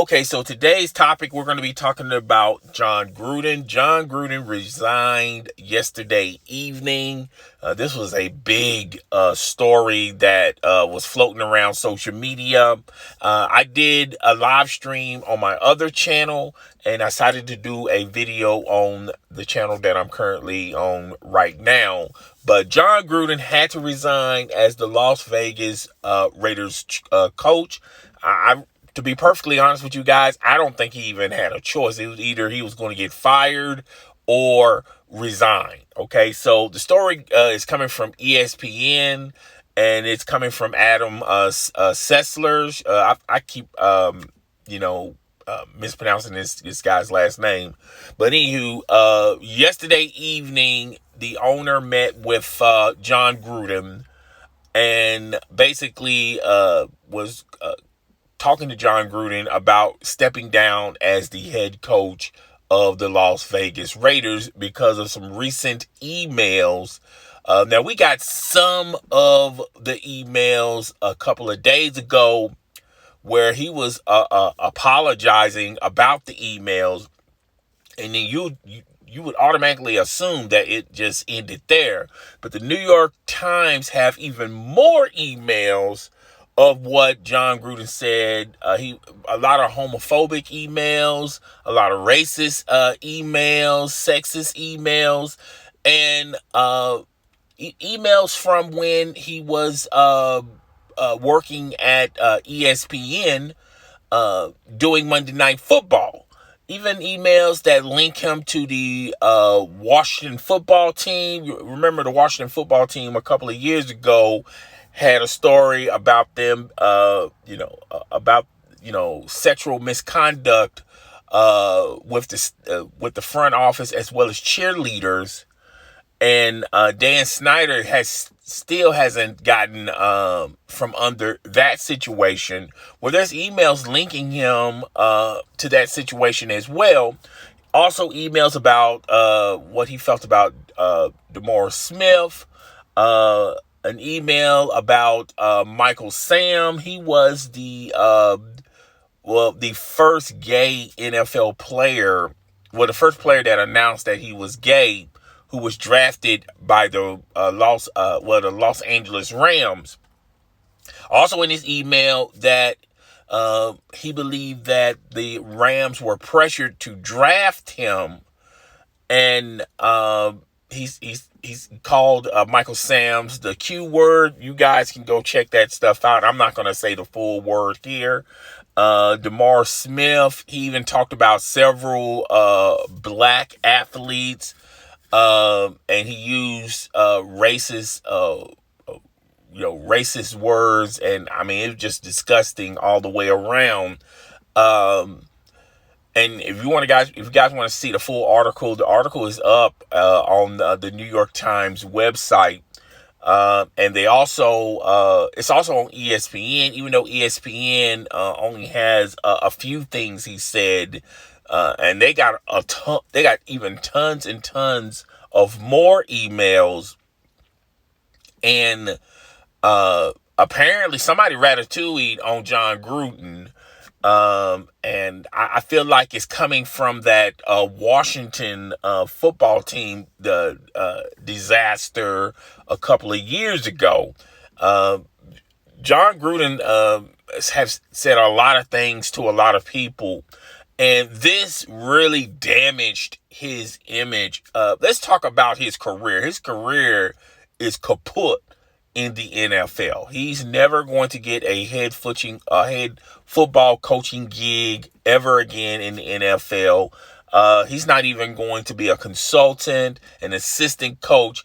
Okay, so today's topic, we're going to be talking about Jon Gruden. Jon Gruden resigned yesterday evening. This was a big story that was floating around social media. I did a live stream on my other channel, and I decided to do a video on the channel that I'm currently on right now. But Jon Gruden had to resign as the Las Vegas Raiders coach. To be perfectly honest with you guys, I don't think he even had a choice. It was either he was going to get fired or resign. Okay, so the story is coming from ESPN, and it's coming from Adam Sessler. I keep, mispronouncing this guy's last name. But anywho, yesterday evening, the owner met with Jon Gruden and basically was talking to Jon Gruden about stepping down as the head coach of the Las Vegas Raiders because of some recent emails. Now, we got some of the emails a couple of days ago where he was apologizing about the emails, and then you would automatically assume that it just ended there. But the New York Times have even more emails of what Jon Gruden said. A lot of homophobic emails, a lot of racist emails, sexist emails, and emails from when he was working at ESPN doing Monday Night Football. Even emails that link him to the Washington football team. You remember the Washington football team a couple of years ago had a story about them, sexual misconduct with the front office as well as cheerleaders, and Dan Snyder still hasn't gotten from under that situation. Well, there's emails linking him to that situation as well. Also, emails about what he felt about DeMaurice Smith. An email about Michael Sam. He was the first gay NFL player, the first player that announced that he was gay, who was drafted by the Los Angeles Rams. Also in his email that he believed that the Rams were pressured to draft him, and he's called Michael Sam's the Q word. You guys can go check that stuff out. I'm not going to say the full word here. DeMaurice Smith, he even talked about several black athletes, and he used racist words, and I mean, it was just disgusting all the way around. And if you guys want to see the full article, the article is up on the New York Times website. And they also, it's also on ESPN, even though ESPN only has a few things he said. And they got even tons and tons of more emails. And apparently somebody ratatouille'd on Jon Gruden. And I feel like it's coming from that Washington football team, the disaster a couple of years ago. Jon Gruden has said a lot of things to a lot of people, and this really damaged his image. Let's talk about his career. His career is kaput in the NFL. He's never going to get a head football coaching gig ever again in the NFL. He's not even going to be a consultant, an assistant coach.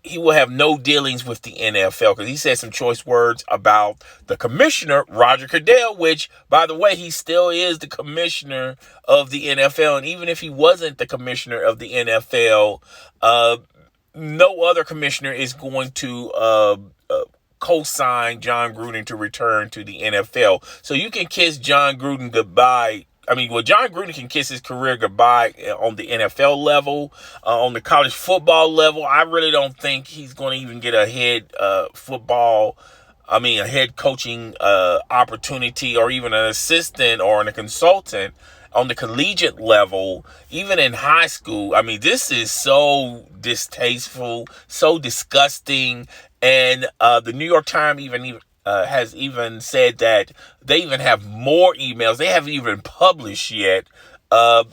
He will have no dealings with the NFL because he said some choice words about the commissioner, Roger Goodell, which, by the way, he still is the commissioner of the NFL. And even if he wasn't the commissioner of the NFL, no other commissioner is going to co-sign Jon Gruden to return to the NFL. So you can kiss Jon Gruden goodbye. Jon Gruden can kiss his career goodbye on the NFL level. On the college football level, I really don't think he's going to even get a head football a head coaching opportunity, or even an assistant or a consultant on the collegiate level, even in high school. I mean, this is so distasteful, so disgusting. And the New York Times even has even said that they even have more emails they haven't even published yet. Uh,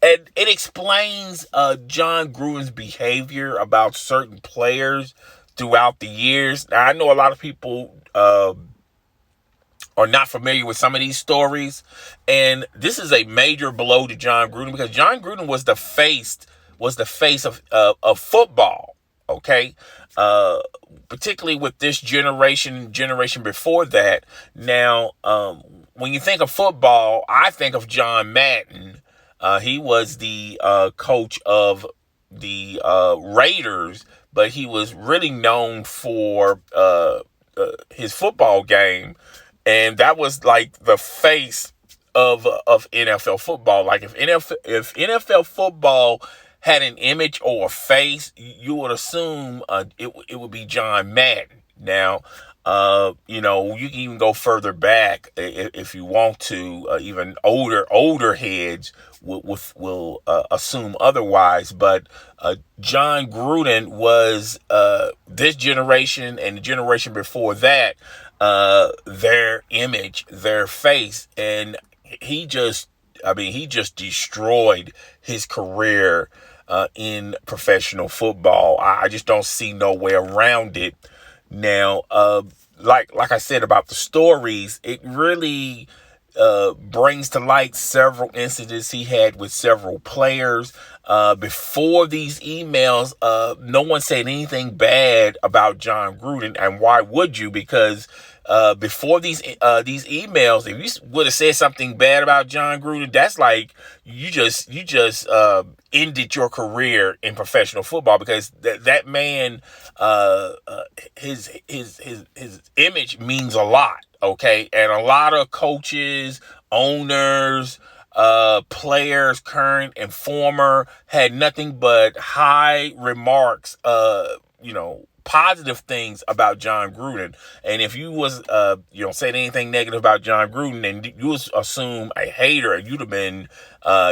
and it explains Jon Gruden's behavior about certain players throughout the years. Now, I know a lot of people are not familiar with some of these stories, and this is a major blow to Jon Gruden, because Jon Gruden was the face of football. Okay, uh, particularly with this generation before that. Now, when you think of football, I think of John Madden. He was the coach of the Raiders, but he was really known for his football game, and that was like the face of NFL football. Like if NFL football had an image or a face, you would assume it would be John Madden. Now, you can even go further back if you want to. Even older heads will assume otherwise. But Jon Gruden was this generation and the generation before that, their image, their face, and he just destroyed his career in professional football. I just don't see no way around it. Now, like I said about the stories, it really brings to light several incidents he had with several players. Before these emails, no one said anything bad about Jon Gruden, and why would you? Because before these emails, if you would have said something bad about Jon Gruden, that's like you just ended your career in professional football, because that man, his image means a lot. Okay, and a lot of coaches, owners, players, current and former, had nothing but high remarks, positive things about Jon Gruden. And if you was said anything negative about Jon Gruden, then you was assume a hater, and you'd have been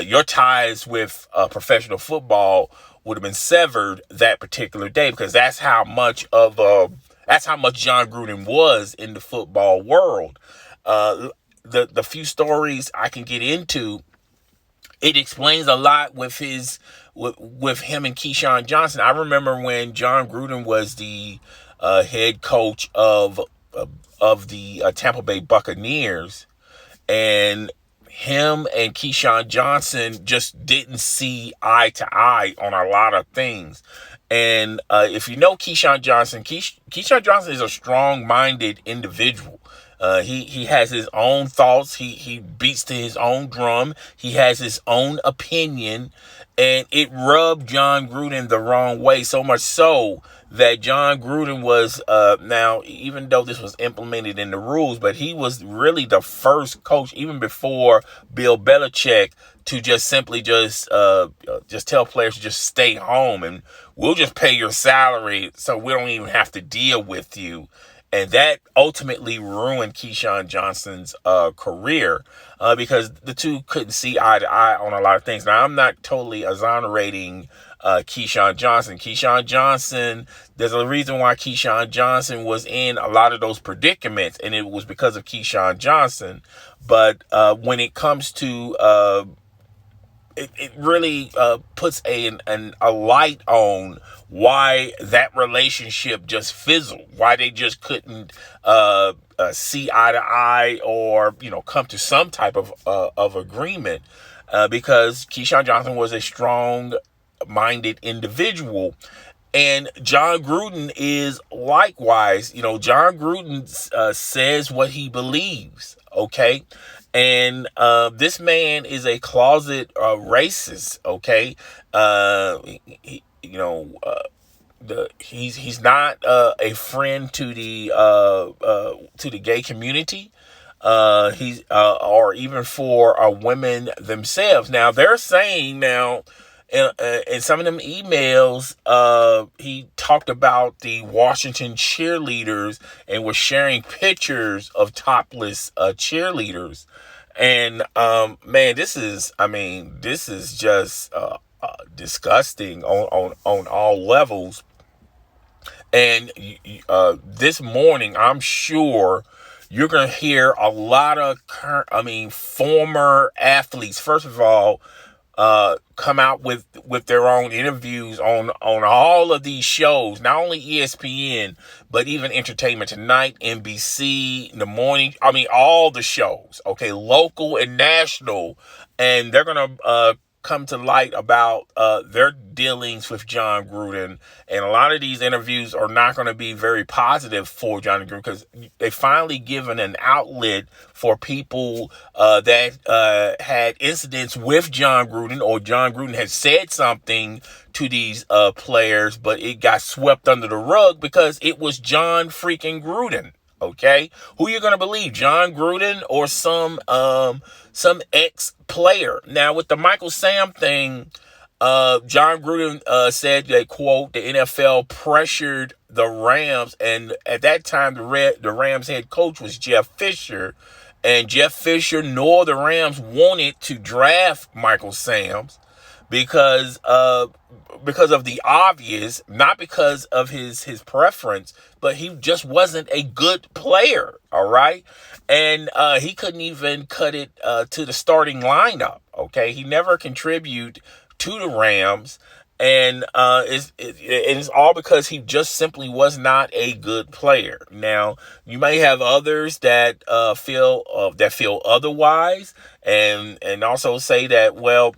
your ties with professional football would have been severed that particular day, because that's how much Jon Gruden was in the football world. The few stories I can get into, it explains a lot with him and Keyshawn Johnson. I remember when Jon Gruden was the head coach of the Tampa Bay Buccaneers, and him and Keyshawn Johnson just didn't see eye to eye on a lot of things. And if you know Keyshawn Johnson, Keyshawn Johnson is a strong-minded individual. He has his own thoughts. He beats to his own drum. He has his own opinion, and it rubbed Jon Gruden the wrong way, so much so that Jon Gruden was now, even though this was implemented in the rules, but he was really the first coach, even before Bill Belichick, to just simply just tell players to just stay home and we'll just pay your salary so we don't even have to deal with you. And that ultimately ruined Keyshawn Johnson's career, because the two couldn't see eye to eye on a lot of things. Now, I'm not totally exonerating Keyshawn Johnson. Keyshawn Johnson, there's a reason why Keyshawn Johnson was in a lot of those predicaments, and it was because of Keyshawn Johnson. But when it comes to it really puts a light on why that relationship just fizzled, why they just couldn't see eye to eye, or come to some type of agreement, because Keyshawn Johnson was a strong-minded individual. And Jon Gruden is likewise. Jon Gruden says what he believes, okay? And this man is a closet racist, okay? He's not a friend to the gay community. He's or even for women themselves. Now they're saying now, in some of them emails, he talked about the Washington cheerleaders and was sharing pictures of topless cheerleaders. And man, this is just disgusting on all levels. And this morning, I'm sure you're going to hear a lot of former athletes, first of all, come out with their own interviews on all of these shows, not only ESPN, but even Entertainment Tonight, NBC, The Morning. All the shows, okay, local and national. And they're going to come to light about their dealings with Jon Gruden. And a lot of these interviews are not going to be very positive for Jon Gruden, because they finally given an outlet for people that had incidents with Jon Gruden, or Jon Gruden had said something to these players, but it got swept under the rug because it was Jon freaking Gruden. Okay, who you gonna believe, Jon Gruden or some ex-player? Now, with the Michael Sam thing, Jon Gruden said that, quote, the NFL pressured the Rams, and at that time the Rams head coach was Jeff Fisher, and Jeff Fisher nor the Rams wanted to draft Michael Sam because of the obvious, not because of his preference, but he just wasn't a good player, all right? And he couldn't even cut it to the starting lineup, okay? He never contributed to the Rams, and it's all because he just simply was not a good player. Now, you may have others that feel otherwise, and also say that, well,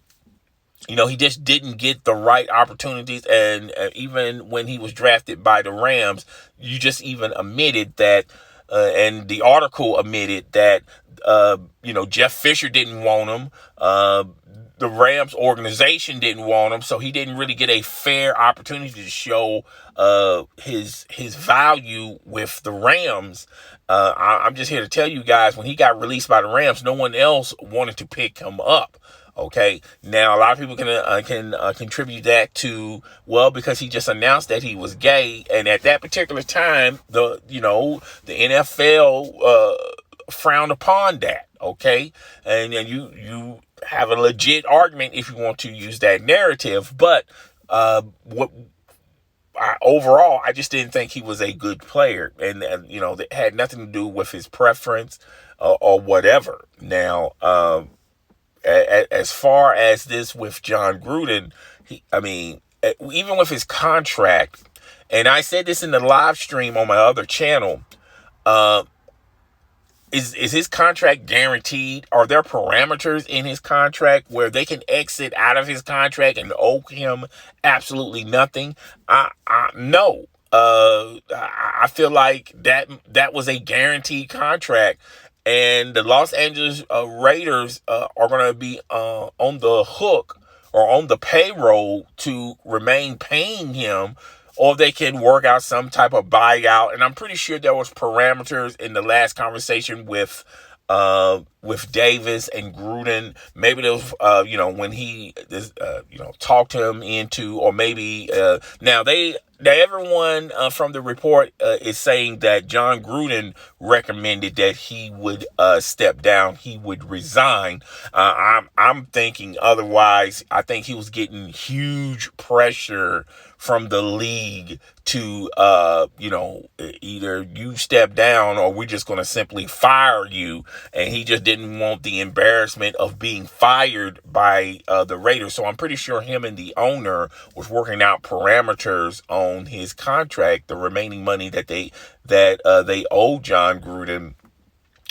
he just didn't get the right opportunities. And even when he was drafted by the Rams, you just even admitted that, and the article admitted that, Jeff Fisher didn't want him. The Rams organization didn't want him. So he didn't really get a fair opportunity to show his value with the Rams. I'm just here to tell you guys, when he got released by the Rams, no one else wanted to pick him up. Okay, now a lot of people can contribute that to, well, because he just announced that he was gay, and at that particular time, the NFL frowned upon that. Okay, and you have a legit argument if you want to use that narrative, but overall, I just didn't think he was a good player, and that had nothing to do with his preference or whatever. Now, as far as this with Jon Gruden, even with his contract, and I said this in the live stream on my other channel, is his contract guaranteed? Are there parameters in his contract where they can exit out of his contract and owe him absolutely nothing? No. I feel like that was a guaranteed contract. And the Los Angeles Raiders are going to be on the hook or on the payroll to remain paying him, or they can work out some type of buyout. And I'm pretty sure there was parameters in the last conversation with Davis and Gruden. Maybe there was, when he, talked him into, or maybe now everyone from the report is saying that Jon Gruden recommended that he would step down, he would resign. I'm thinking otherwise. I think he was getting huge pressure from the league to, either you step down or we're just going to simply fire you. And he just didn't want the embarrassment of being fired by the Raiders. So I'm pretty sure him and the owner was working out parameters on his contract, the remaining money that they owe Jon Gruden,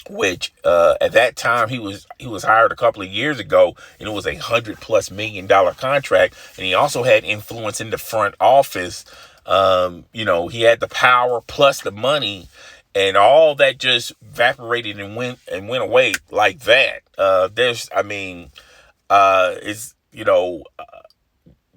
which at that time he was hired a couple of years ago, and it was $100+ million contract. And he also had influence in the front office. He had the power plus the money, and all that just evaporated and went away like that.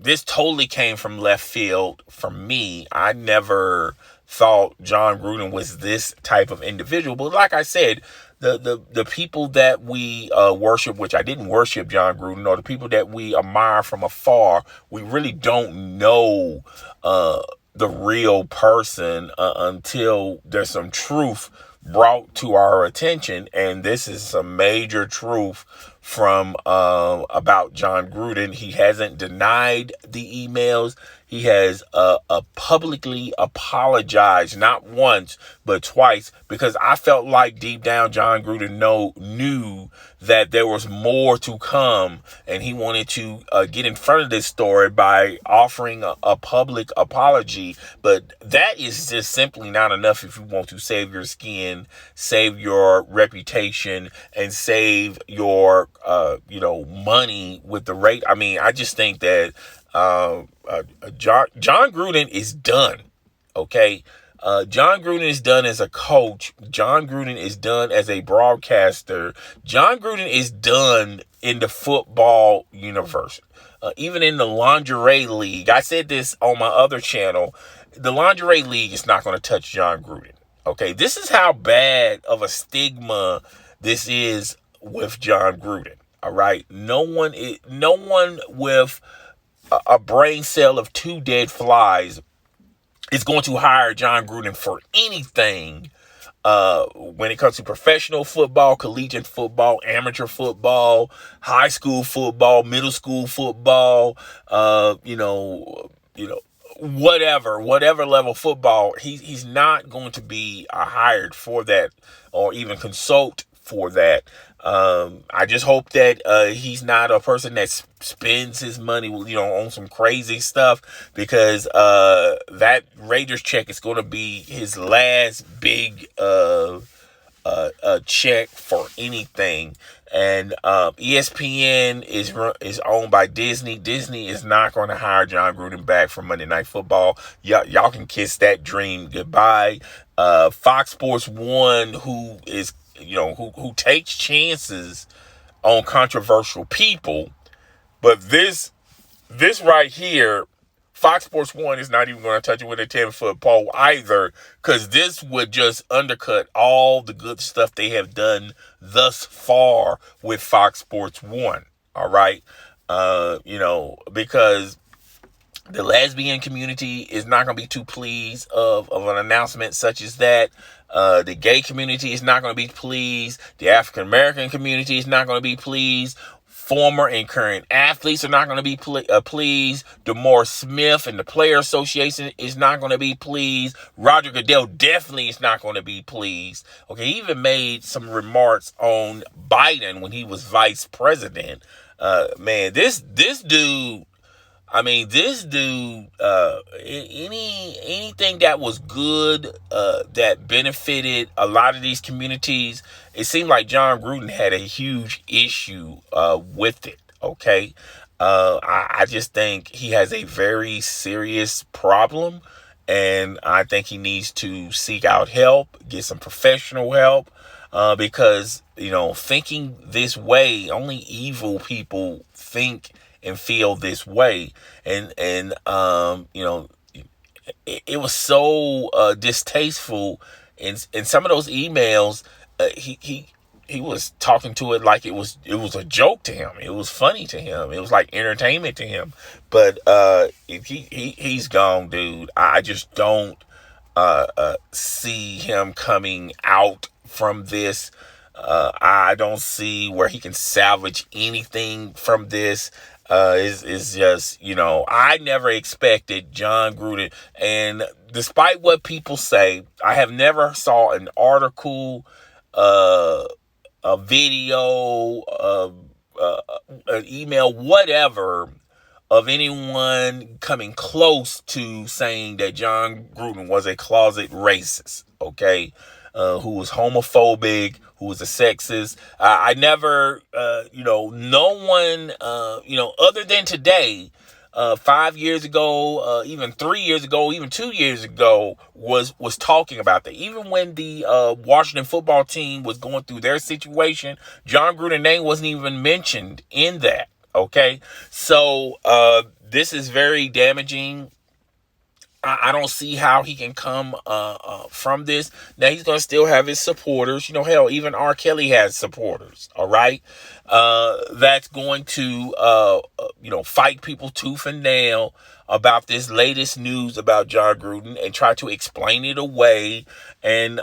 This totally came from left field for me. I never thought Jon Gruden was this type of individual. But like I said, the people that we worship, which I didn't worship Jon Gruden, or the people that we admire from afar, we really don't know the real person until there's some truth brought to our attention. And this is some major truth from about Jon Gruden. He hasn't denied the emails. He has publicly apologized, not once, but twice, because I felt like deep down Jon Gruden knew that there was more to come, and he wanted to get in front of this story by offering a public apology. But that is just simply not enough if you want to save your skin, save your reputation, and save your money with the rate. I mean, I just think that Jon Gruden is done. Okay. Jon Gruden is done as a coach. Jon Gruden is done as a broadcaster. Jon Gruden is done in the football universe. Even in the lingerie league. I said this on my other channel. The lingerie league is not going to touch Jon Gruden. Okay. This is how bad of a stigma this is with Jon Gruden. All right. No one with a brain cell of 2 dead flies is going to hire Jon Gruden for anything when it comes to professional football, collegiate football, amateur football, high school football, middle school football, whatever level football. He's not going to be hired for that or even consult for that. I just hope that he's not a person that spends his money, on some crazy stuff, because that Raiders check is going to be his last big check for anything. And ESPN is owned by Disney. Disney is not going to hire Jon Gruden back for Monday Night Football. Y'all can kiss that dream goodbye. Fox Sports 1, who is who takes chances on controversial people. But this right here, Fox Sports 1 is not even going to touch it with a 10-foot pole either, because this would just undercut all the good stuff they have done thus far with Fox Sports 1. All right. Because the lesbian community is not going to be too pleased of an announcement such as that. The gay community is not going to be pleased. The African American community is not going to be pleased. Former and current athletes are not going to be pleased. DeMar Smith and the Player Association is not going to be pleased. Roger Goodell definitely is not going to be pleased. Okay, he even made some remarks on Biden when he was vice president. Man, this dude. Anything that was good, that benefited a lot of these communities, it seemed like Jon Gruden had a huge issue with it. Okay. I just think he has a very serious problem, and I think he needs to seek out help, get some professional help, because, thinking this way, only evil people think and feel this way. And it was so distasteful in some of those emails. He was talking to it like it was a joke to him. It was funny to him. It was like entertainment to him. But he's gone, dude. I just don't see him coming out from this. I don't see where he can salvage anything from this. Is just, I never expected Jon Gruden, and despite what people say, I have never saw an article, a video, an email, whatever, of anyone coming close to saying that Jon Gruden was a closet racist, okay? Who was homophobic, who was a sexist. I never, no one, other than today, 5 years ago, even 3 years ago, even 2 years ago, was talking about that. Even when the Washington football team was going through their situation, Jon Gruden's name wasn't even mentioned in that. Okay, so this is very damaging. I don't see how he can come from this. Now he's gonna still have his supporters. Hell, even R. Kelly has supporters. All right, that's going to fight people tooth and nail about this latest news about Jon Gruden and try to explain it away and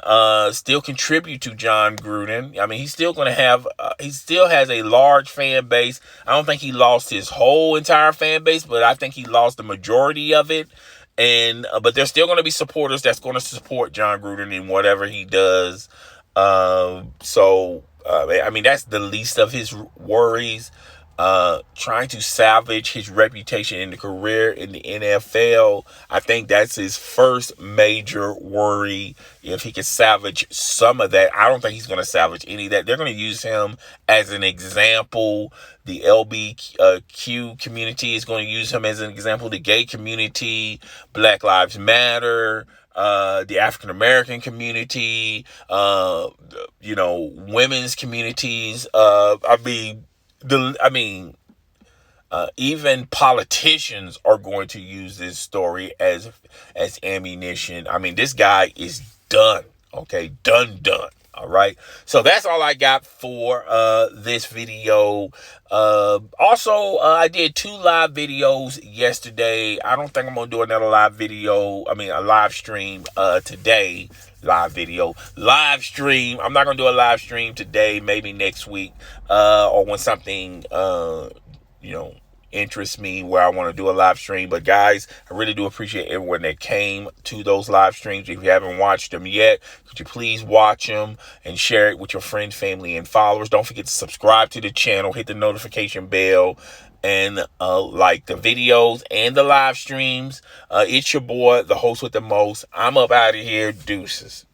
still contribute to Jon Gruden. I mean, he's still going to have, he still has a large fan base. I don't think he lost his whole entire fan base, but I think he lost the majority of it. And but there's still going to be supporters that's going to support Jon Gruden in whatever he does. I mean, that's the least of his worries. Trying to salvage his reputation in the career in the NFL. I think that's his first major worry. If he can salvage some of that, I don't think he's going to salvage any of that. They're going to use him as an example. The LBQ community is going to use him as an example. The gay community, Black Lives Matter, the African American community, women's communities. Even politicians are going to use this story as ammunition. I mean, this guy is done. Okay, done. All right. So that's all I got for this video. I did 2 live videos yesterday. I don't think I'm gonna do another live stream today. Live stream. I'm not gonna do a live stream today. Maybe next week, or when something interests me where I want to do a live stream. But guys, I really do appreciate everyone that came to those live streams. If you haven't watched them yet, could you please watch them and share it with your friends, family, and followers? Don't forget to subscribe to the channel, hit the notification bell, and like the videos and the live streams. It's your boy, the host with the most. I'm up out of here. Deuces.